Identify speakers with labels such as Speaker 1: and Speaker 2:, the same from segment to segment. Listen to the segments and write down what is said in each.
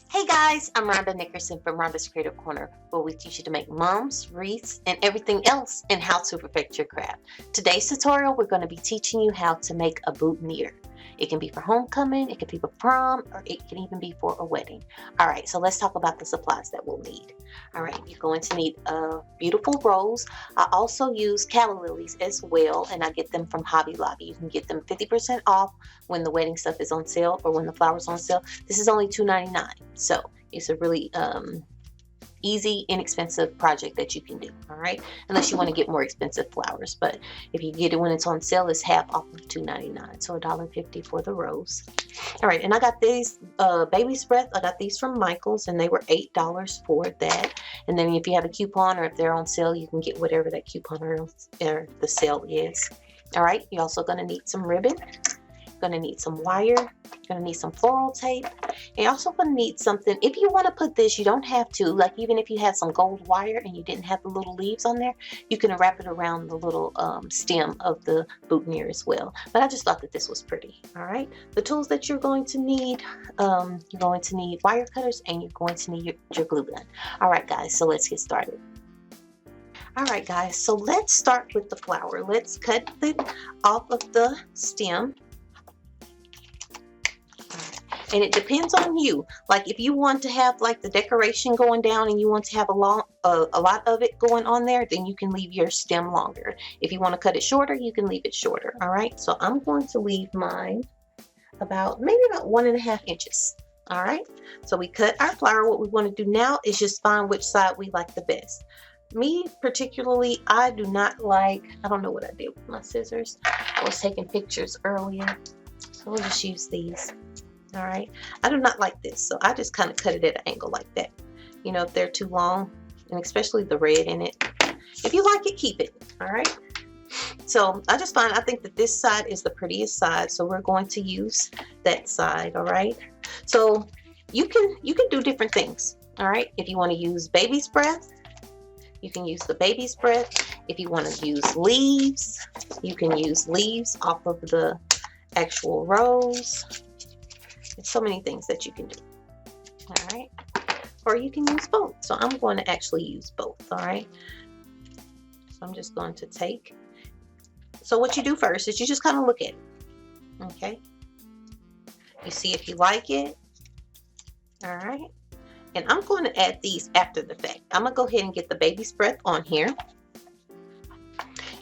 Speaker 1: Hey guys, I'm Rhonda Nickerson from Rhonda's Creative Corner, where we teach you to make mums, wreaths, and everything else and how to perfect your craft. Today's tutorial, we're going to be teaching you how to make a boutonniere. It can be for homecoming, it can be for prom, or it can even be for a wedding. All right, so let's talk about the supplies that we'll need. All right, you're going to need a beautiful rose. I also use calla lilies as well, and I get them from Hobby Lobby. You can get them 50% off when the wedding stuff is on sale or when the flowers on sale. This is only $2.99, so it's a really easy, inexpensive project that you can do. All right, unless you want to get more expensive flowers, but if you get it when it's on sale, it's half off of $2.99, so $1.50 for the rose. All right, and I got these baby's breath. I got these from Michael's, and they were $8 for that. And then if you have a coupon or if they're on sale, you can get whatever that coupon or the sale is. All right, you're also going to need some ribbon. Going to need some wire. Going to need some floral tape. And you're also going to need something. If you want to put this, you don't have to. Like even if you had some gold wire and you didn't have the little leaves on there, you can wrap it around the little stem of the boutonniere as well. But I just thought that this was pretty. All right. The tools that you're going to need, you're going to need wire cutters and you're going to need your glue gun. All right, guys. So let's get started. All right, guys. So let's start with the flower. Let's cut it off of the stem. And it depends on you. Like if you want to have like the decoration going down and you want to have a lot of it going on there, then you can leave your stem longer. If you want to cut it shorter, you can leave it shorter. All right. So I'm going to leave mine maybe about 1.5 inches. All right. So we cut our flower. What we want to do now is just find which side we like the best. Me particularly, I do not like, I don't know what I did with my scissors. I was taking pictures earlier. So we'll just use these. All right, I do not like this, so I just kind of cut it at an angle like that. You know, if they're too long, and especially the red in it. If you like it, keep it. All right. So I think that this side is the prettiest side, so we're going to use that side. All right. So you can do different things. All right. If you want to use baby's breath, you can use the baby's breath. If you want to use leaves, you can use leaves off of the actual rose. There's so many things that you can do. All right. Or you can use both. So I'm going to actually use both. All right. So I'm just going to take. So what you do first is you just kind of look at it. Okay. You see if you like it. All right. And I'm going to add these after the fact. I'm going to go ahead and get the baby's breath on here.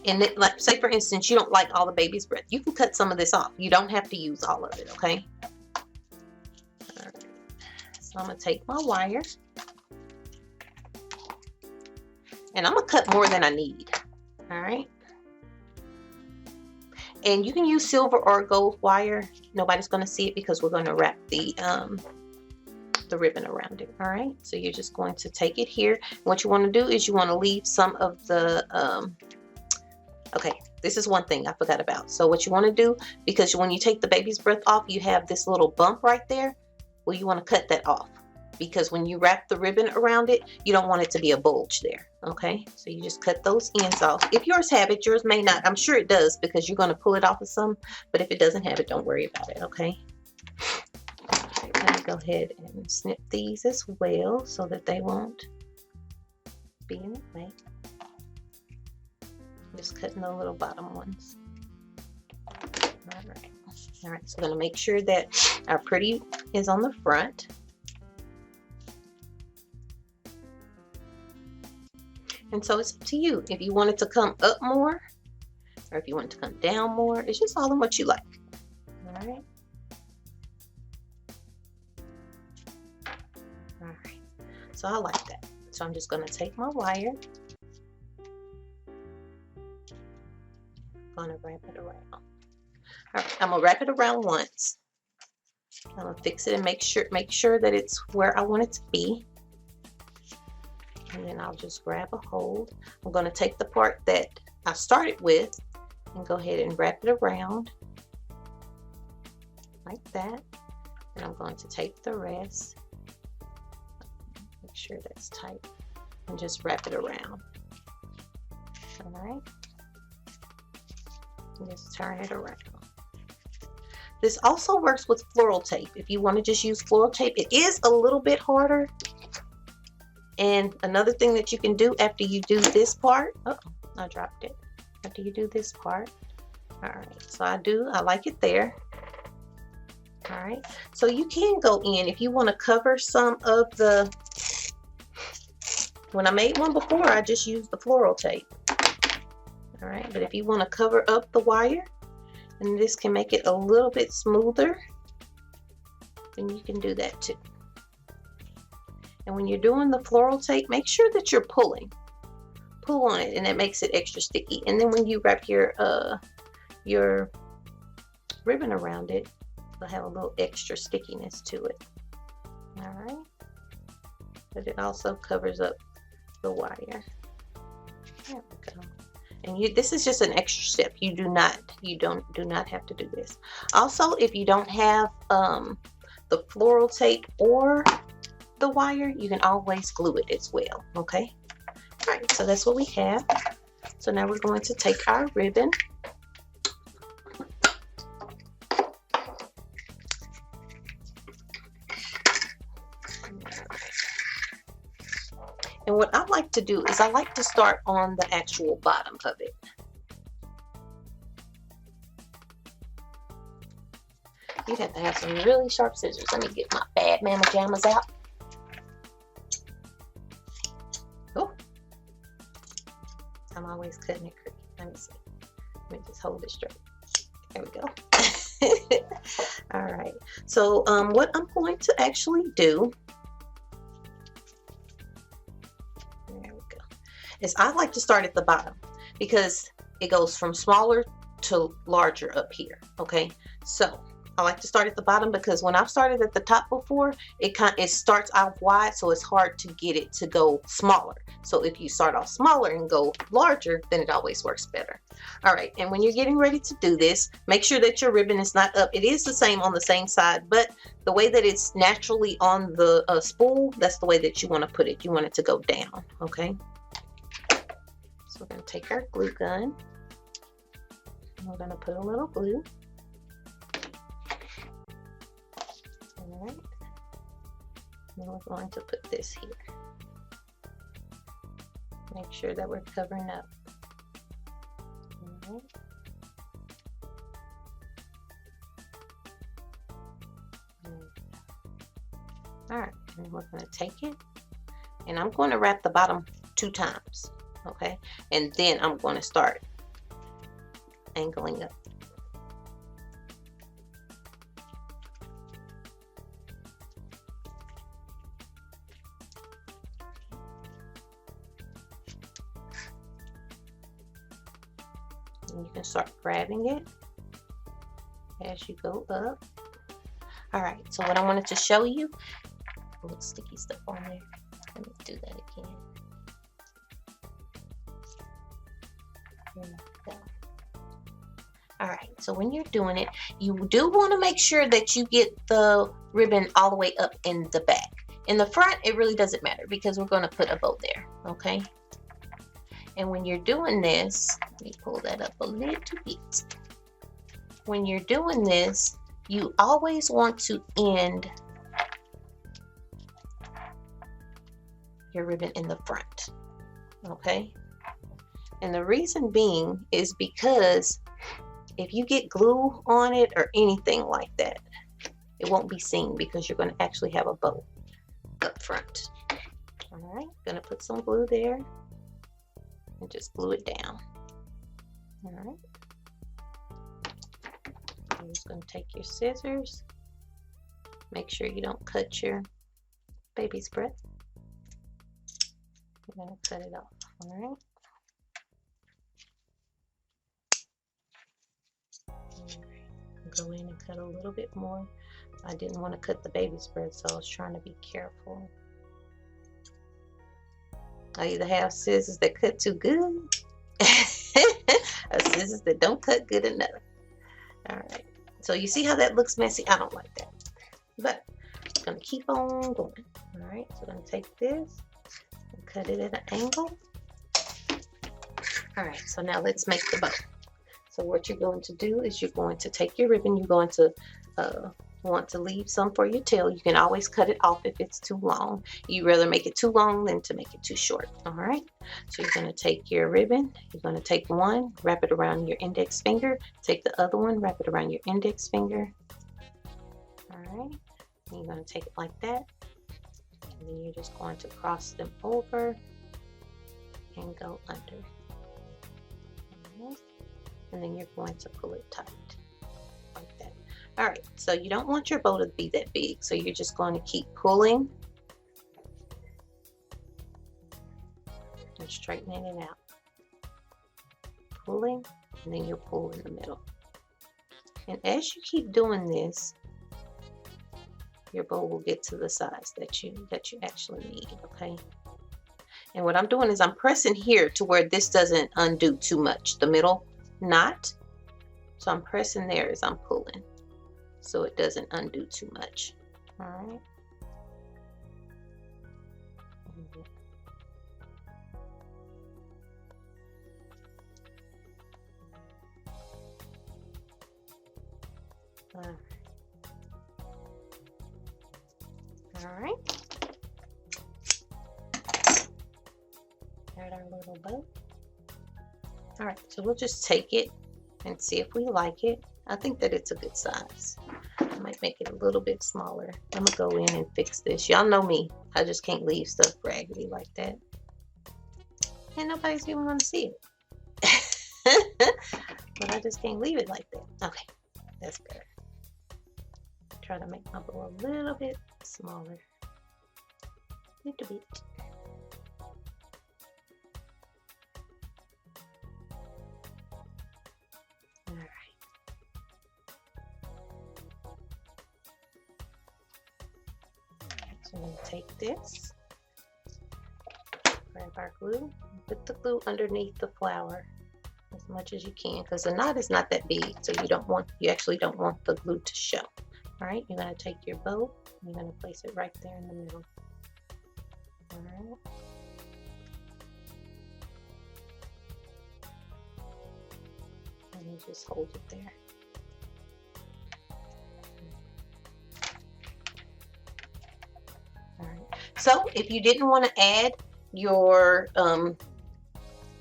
Speaker 1: And it, like, say for instance, you don't like all the baby's breath. You can cut some of this off. You don't have to use all of it. Okay. So I'm going to take my wire and I'm going to cut more than I need. All right. And you can use silver or gold wire. Nobody's going to see it because we're going to wrap the ribbon around it. All right. So you're just going to take it here. What you want to do is you want to leave some of the, okay, this is one thing I forgot about. So what you want to do, because when you take the baby's breath off, you have this little bump right there. Well, you want to cut that off because when you wrap the ribbon around it, you don't want it to be a bulge there. Okay, so you just cut those ends off. If yours have it, yours may not. I'm sure it does because you're going to pull it off of some, but if it doesn't have it, don't worry about it. Okay. Okay, let me go ahead and snip these as well so that they won't be in the way. Just cutting the little bottom ones. All right. All right, so we're going to make sure that our pretty is on the front. And so it's up to you. If you want it to come up more or if you want it to come down more, it's just all in what you like. All right. All right. So I like that. So I'm just going to take my wire. I'm going to wrap it around. All right, I'm gonna wrap it around once. I'm gonna fix it and make sure that it's where I want it to be. And then I'll just grab a hold. I'm gonna take the part that I started with and go ahead and wrap it around like that. And I'm going to take the rest. Make sure that's tight and just wrap it around. All right. And just turn it around. This also works with floral tape. If you want to just use floral tape, it is a little bit harder. And another thing that you can do after you do this part, oh, I dropped it. After you do this part, all right, so I like it there. All right, so you can go in if you want to cover some of the, when I made one before, I just used the floral tape. All right, but if you want to cover up the wire, and this can make it a little bit smoother, then you can do that too. And when you're doing the floral tape, make sure that you're pulling. Pull on it, and it makes it extra sticky. And then when you wrap your ribbon around it, it'll have a little extra stickiness to it. All right, but it also covers up the wire. There we go. And this is just an extra step. You do not have to do this. Also, if you don't have the floral tape or the wire, you can always glue it as well. Okay. All right. So that's what we have. So now we're going to take our ribbon. And what I like to do is I like to start on the actual bottom of it. You'd have to have some really sharp scissors. Let me get my bad mama jammas out. Oh, I'm always cutting it crooked. Let me see. Let me just hold it straight. There we go. All right. So what I'm going to actually do, is I like to start at the bottom because it goes from smaller to larger up here. Okay, so I like to start at the bottom because when I've started at the top before, it starts out wide, so it's hard to get it to go smaller. So if you start off smaller and go larger, then it always works better. All right, and when you're getting ready to do this, make sure that your ribbon is not up. It is the same on the same side, but the way that it's naturally on the spool, that's the way that you want to put it. You want it to go down. Okay. So we're going to take our glue gun, and we're going to put a little glue. All right. And we're going to put this here. Make sure that we're covering up. All right. All right, and we're going to take it, and I'm going to wrap the bottom 2 times. Okay, and then I'm going to start angling up. And you can start grabbing it as you go up. All right, so what I wanted to show you, a little sticky stuff on there. Let me do that again. All right, so when you're doing it, you do want to make sure that you get the ribbon all the way up in the back. In the front, it really doesn't matter because we're going to put a bow there. Okay, and when you're doing this, let me pull that up a little bit. When you're doing this, you always want to end your ribbon in the front. Okay. And the reason being is because if you get glue on it or anything like that, it won't be seen because you're going to actually have a bow up front. All right, going to put some glue there and just glue it down. All right. You're just going to take your scissors. Make sure you don't cut your baby's breath. You're going to cut it off. All right. Go in and cut a little bit more. I didn't want to cut the baby's breath, so I was trying to be careful. I either have scissors that cut too good or scissors that don't cut good enough. All right, so you see how that looks messy? I don't like that, but I'm gonna keep on going. All right, so I'm gonna take this and cut it at an angle. All right, so now let's make the bow. So what you're going to do is you're going to take your ribbon. You're going to want to leave some for your tail. You can always cut it off if it's too long. You'd rather make it too long than to make it too short. All right. So you're going to take your ribbon. You're going to take one, wrap it around your index finger. Take the other one, wrap it around your index finger. All right. And you're going to take it like that. And then you're just going to cross them over and go under. And then you're going to pull it tight like that. All right, so you don't want your bow to be that big, so you're just going to keep pulling and straightening it out. Pulling, and then you'll pull in the middle. And as you keep doing this, your bow will get to the size that you actually need, okay? And what I'm doing is I'm pressing here to where this doesn't undo too much, the middle knot. So I'm pressing there as I'm pulling, so it doesn't undo too much. All right. All right. There's our little bow. All right, so we'll just take it and see if we like it. I think that it's a good size. I might make it a little bit smaller. I'm gonna go in and fix this. Y'all know me. I just can't leave stuff raggedy like that. And nobody's even gonna see it. But I just can't leave it like that. Okay, that's better. Try to make my bow a little bit smaller. Little bit. So I'm going to take this, grab our glue, put the glue underneath the flower as much as you can, because the knot is not that big, so you actually don't want the glue to show. All right, you're going to take your bow, and you're going to place it right there in the middle. All right. And you just hold it there. So if you didn't want to add your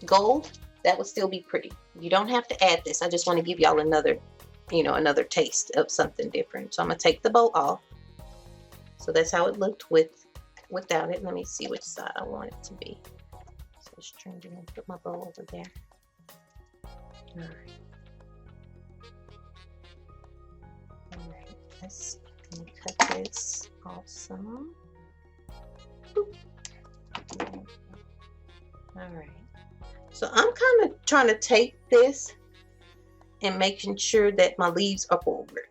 Speaker 1: gold, that would still be pretty. You don't have to add this. I just want to give y'all another, another taste of something different. So I'm going to take the bow off. So that's how it looked without it. Let me see which side I want it to be. So string and put my bow over there. All right. All right. Let's cut this off some. All right, so I'm kind of trying to take this and making sure that my leaves are forward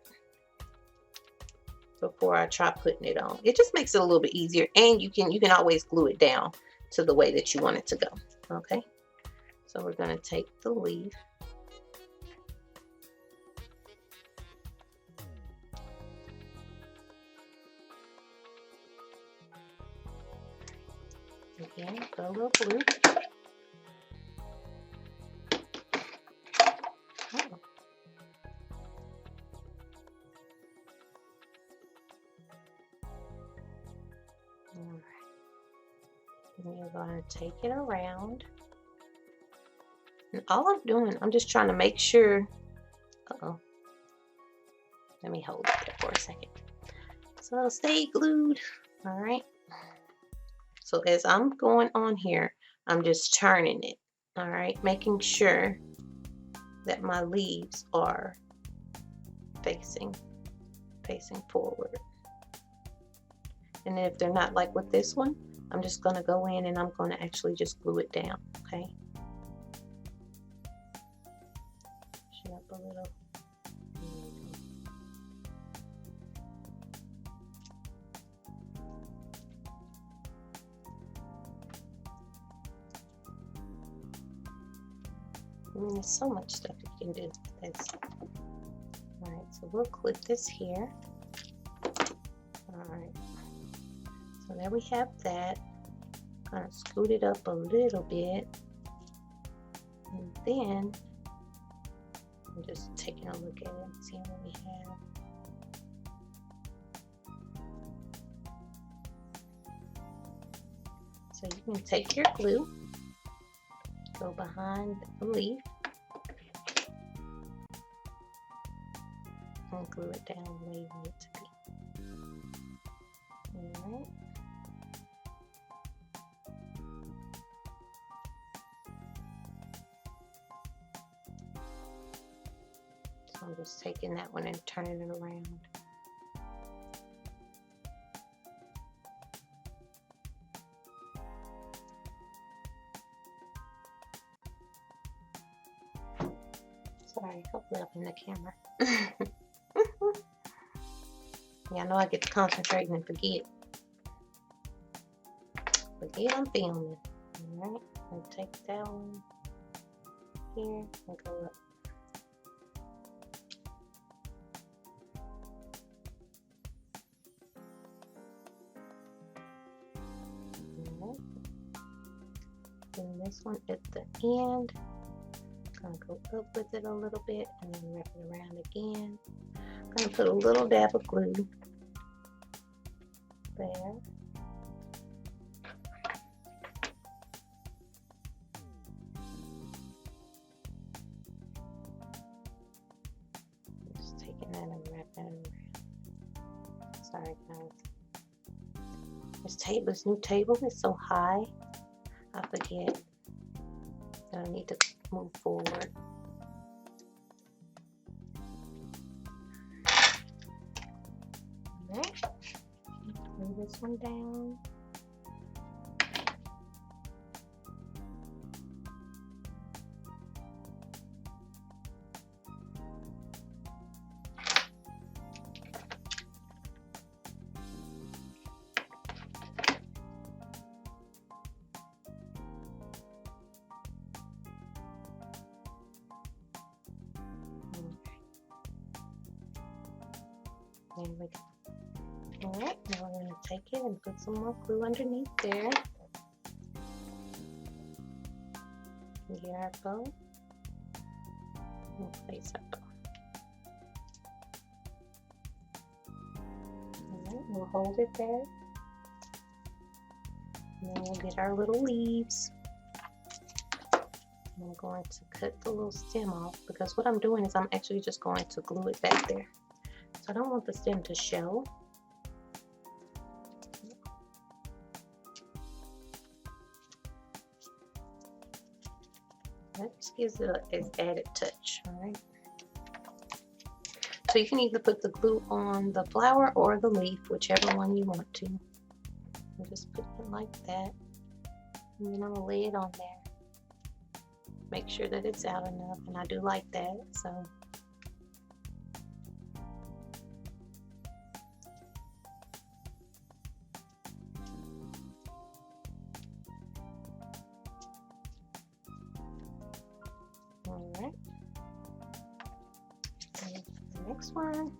Speaker 1: before I try putting it on. It just makes it a little bit easier, and you can always glue it down to the way that you want it to go. Okay, so we're going to take the leaf. Again, put a little glue. Oh. All right. And you're going to take it around. And all I'm doing, I'm just trying to make sure. Uh-oh. Let me hold it there for a second. So it'll stay glued. All right. So as I'm going on here, I'm just turning it, all right, making sure that my leaves are facing forward. And then if they're not, like with this one, I'm just going to go in and I'm going to actually just glue it down, okay? Push it up a little. There's so much stuff you can do with this. All right, so we'll clip this here. All right, so there we have that. Kind of scoot it up a little bit, and then I'm just taking a look at it and seeing what we have. So you can take your glue, go behind the leaf, and glue it down where you want it to be. Alright. So I'm just taking that one and turning it around. Sorry, hopefully I'm in the camera. Yeah, I know I get to concentrating and forget. Forget I'm filming. Alright, I'll take that one here and go up. Alright. And this one at the end. Gonna go up with it a little bit and then wrap it around again. I'm gonna put a little dab of glue there. Just taking that and wrapping it around. Sorry guys. This new table is so high. I forget that I need to move forward. Alright, move this one down. There we go. Alright, now we're going to take it and put some more glue underneath there. Get our bow and place our bow. Alright, we'll hold it there. And then we'll get our little leaves. I'm going to cut the little stem off because what I'm doing is I'm actually just going to glue it back there. So I don't want the stem to show. That just gives it an added touch, alright? So you can either put the glue on the flower or the leaf, whichever one you want to. And just put it like that. And then I'm going to lay it on there. Make sure that it's out enough, and I do like that, so. Alright. The next one.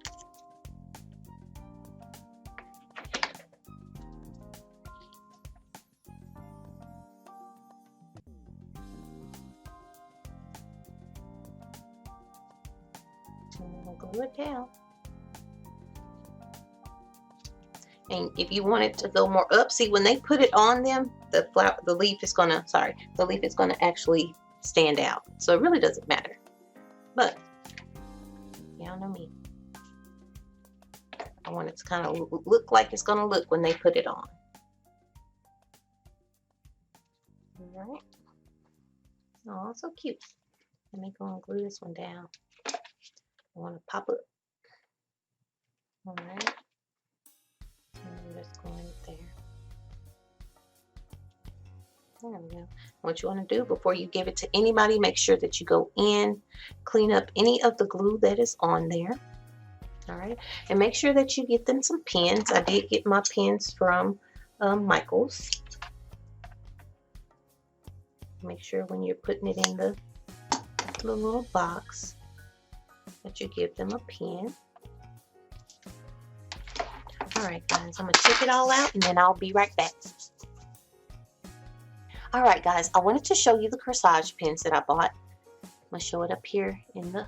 Speaker 1: And we'll glue it down. And if you want it to go more up, see when they put it on them, the leaf is gonna actually stand out. So it really doesn't matter. But y'all know me. I want it to kind of look like it's gonna look when they put it on. Alright. Oh, so cute. Let me go and glue this one down. I want to pop it. Alright. And I'm just going there. There we go. What you want to do before you give it to anybody, make sure that you go in, clean up any of the glue that is on there. Alright. And make sure that you get them some pins. I did get my pins from Michael's. Make sure when you're putting it in the little box that you give them a pin. Alright guys, I'm going to check it all out and then I'll be right back. Alright guys, I wanted to show you the corsage pins that I bought. I'm going to show it up here in the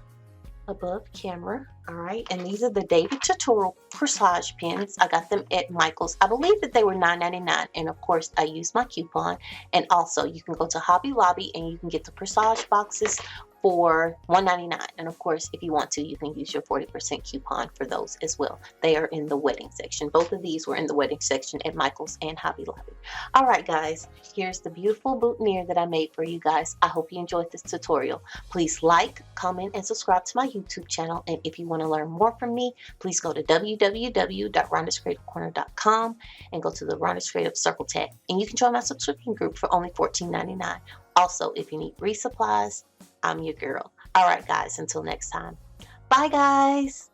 Speaker 1: above camera. All right, and these are the David Tutorial corsage pins. I got them at Michael's. I believe that they were $9.99, and of course I used my coupon. And also you can go to Hobby Lobby and you can get the corsage boxes for $1.99. And of course, if you want to, you can use your 40% coupon for those as well. They are in the wedding section. Both of these were in the wedding section at Michael's and Hobby Lobby. All right, guys, here's the beautiful boutonniere that I made for you guys. I hope you enjoyed this tutorial. Please like, comment, and subscribe to my YouTube channel. And if you want to learn more from me, please go to www.rhondascreativecorner.com and go to the Rhonda's Creative Circle tag. And you can join my subscription group for only $14.99. Also, if you need resupplies, I'm your girl. All right, guys, until next time. Bye, guys.